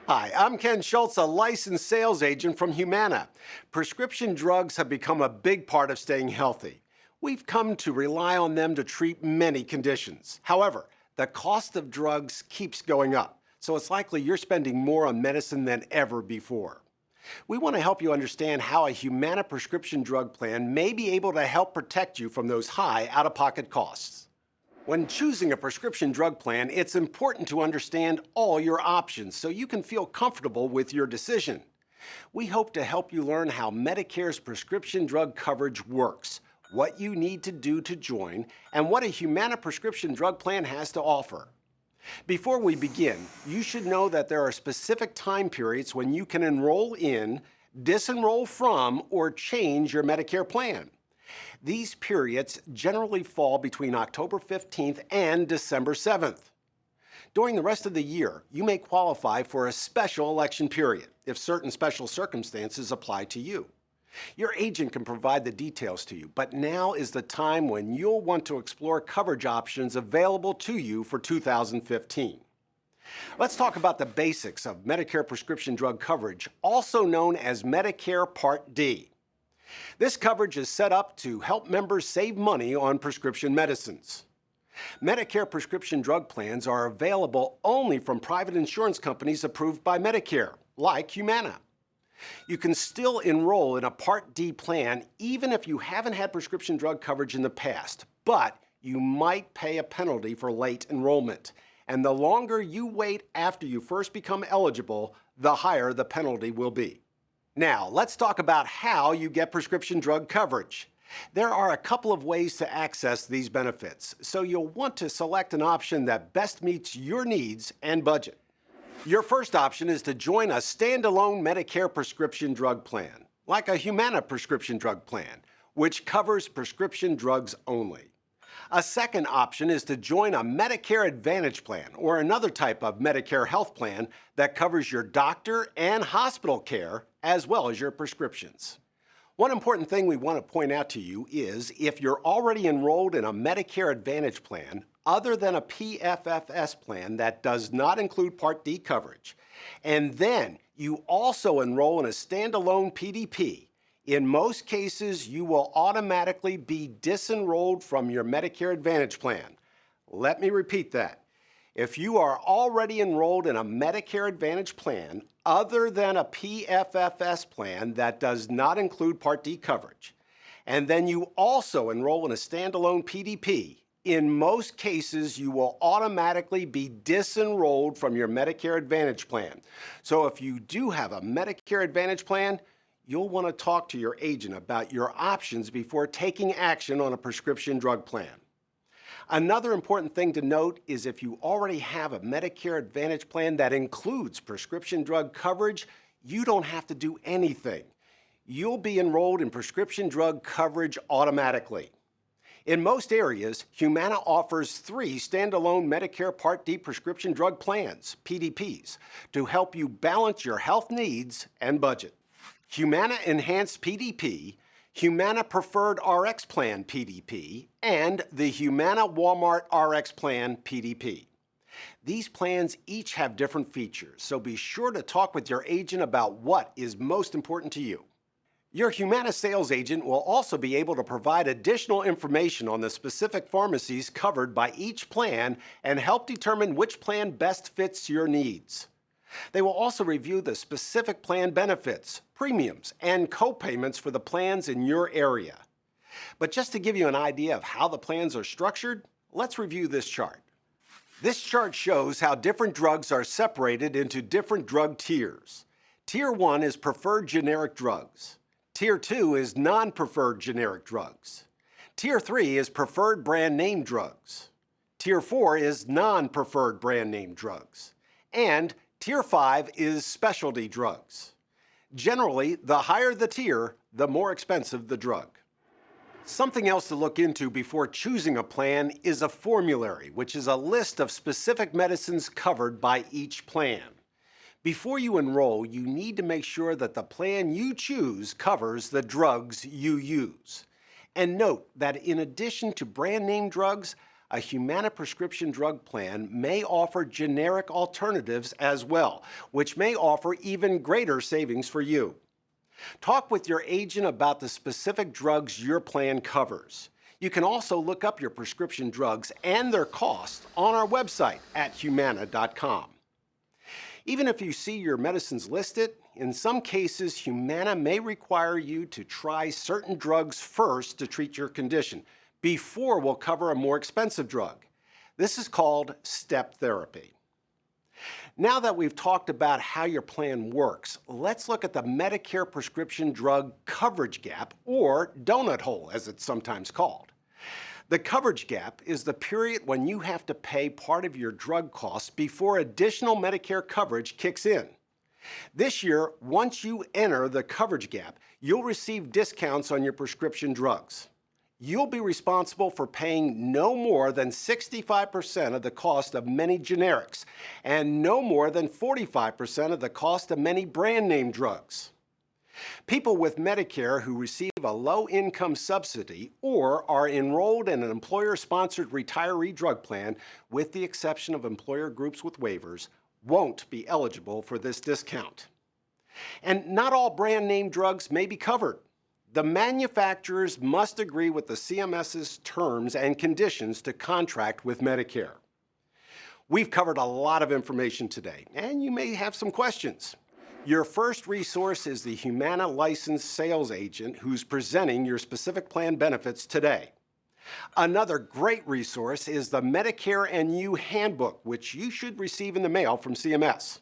Hi, I'm Ken Schultz, a licensed sales agent from Humana. Prescription drugs have become a big part of staying healthy. We've come to rely on them to treat many conditions. However, the cost of drugs keeps going up, so it's likely you're spending more on medicine than ever before. We want to help you understand how a Humana prescription drug plan may be able to help protect you from those high out-of-pocket costs. When choosing a prescription drug plan, it's important to understand all your options so you can feel comfortable with your decision. We hope to help you learn how Medicare's prescription drug coverage works, what you need to do to join, and what a Humana prescription drug plan has to offer. Before we begin, you should know that there are specific time periods when you can enroll in, disenroll from, or change your Medicare plan. These periods generally fall between October 15th and December 7th. During the rest of the year, you may qualify for a special election period if certain special circumstances apply to you. Your agent can provide the details to you, but now is the time when you'll want to explore coverage options available to you for 2015. Let's talk about the basics of Medicare prescription drug coverage, also known as Medicare Part D. This coverage is set up to help members save money on prescription medicines. Medicare prescription drug plans are available only from private insurance companies approved by Medicare, like Humana. You can still enroll in a Part D plan even if you haven't had prescription drug coverage in the past, but you might pay a penalty for late enrollment. And the longer you wait after you first become eligible, the higher the penalty will be. Now, let's talk about how you get prescription drug coverage. There are a couple of ways to access these benefits, so you'll want to select an option that best meets your needs and budget. Your first option is to join a standalone Medicare prescription drug plan, like a Humana prescription drug plan, which covers prescription drugs only. A second option is to join a Medicare Advantage plan or another type of Medicare health plan that covers your doctor and hospital care as well as your prescriptions. One important thing we want to point out to you is if you're already enrolled in a Medicare Advantage plan other than a PFFS plan that does not include Part D coverage, and then you also enroll in a standalone PDP, in most cases, you will automatically be disenrolled from your Medicare Advantage plan. Let me repeat that. If you are already enrolled in a Medicare Advantage plan other than a PFFS plan that does not include Part D coverage, and then you also enroll in a standalone PDP, in most cases, you will automatically be disenrolled from your Medicare Advantage plan. So if you do have a Medicare Advantage plan, you'll want to talk to your agent about your options before taking action on a prescription drug plan. Another important thing to note is if you already have a Medicare Advantage plan that includes prescription drug coverage, you don't have to do anything. You'll be enrolled in prescription drug coverage automatically. In most areas, Humana offers 3 standalone Medicare Part D prescription drug plans, PDPs, to help you balance your health needs and budget. Humana Enhanced PDP, Humana Preferred RX Plan PDP, and the Humana Walmart RX Plan PDP. These plans each have different features, so be sure to talk with your agent about what is most important to you. Your Humana sales agent will also be able to provide additional information on the specific pharmacies covered by each plan and help determine which plan best fits your needs. They will also review the specific plan benefits, premiums, and co-payments for the plans in your area. But just to give you an idea of how the plans are structured, let's review this chart. This chart shows how different drugs are separated into different drug tiers. Tier 1 is preferred generic drugs. Tier 2 is non-preferred generic drugs. Tier 3 is preferred brand name drugs. Tier 4 is non-preferred brand name drugs. And Tier 5 is specialty drugs. Generally, the higher the tier, the more expensive the drug. Something else to look into before choosing a plan is a formulary, which is a list of specific medicines covered by each plan. Before you enroll, you need to make sure that the plan you choose covers the drugs you use. And note that in addition to brand name drugs, A Humana prescription drug plan may offer generic alternatives as well, which may offer even greater savings for you. Talk with your agent about the specific drugs your plan covers. You can also look up your prescription drugs and their cost on our website at humana.com. Even if you see your medicines listed, in some cases, Humana may require you to try certain drugs first to treat your condition before we'll cover a more expensive drug. This is called step therapy. Now that we've talked about how your plan works, let's look at the Medicare prescription drug coverage gap, or donut hole as it's sometimes called. The coverage gap is the period when you have to pay part of your drug costs before additional Medicare coverage kicks in. This year, once you enter the coverage gap, you'll receive discounts on your prescription drugs. You'll be responsible for paying no more than 65% of the cost of many generics and no more than 45% of the cost of many brand name drugs. People with Medicare who receive a low-income subsidy or are enrolled in an employer-sponsored retiree drug plan, with the exception of employer groups with waivers, won't be eligible for this discount. And not all brand name drugs may be covered. The manufacturers must agree with the CMS's terms and conditions to contract with Medicare. We've covered a lot of information today, and you may have some questions. Your first resource is the Humana licensed sales agent who's presenting your specific plan benefits today. Another great resource is the Medicare and You Handbook, which you should receive in the mail from CMS.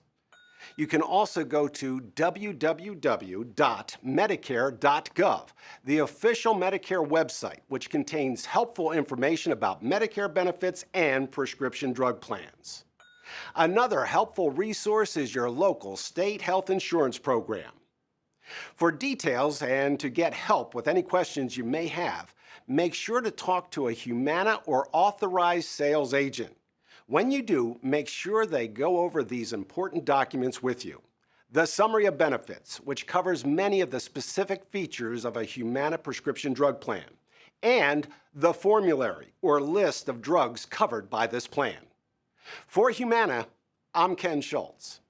You can also go to www.medicare.gov, the official Medicare website, which contains helpful information about Medicare benefits and prescription drug plans. Another helpful resource is your local state health insurance program. For details and to get help with any questions you may have, make sure to talk to a Humana or authorized sales agent. When you do, make sure they go over these important documents with you. The Summary of Benefits, which covers many of the specific features of a Humana prescription drug plan, and the Formulary, or list of drugs covered by this plan. For Humana, I'm Ken Schultz.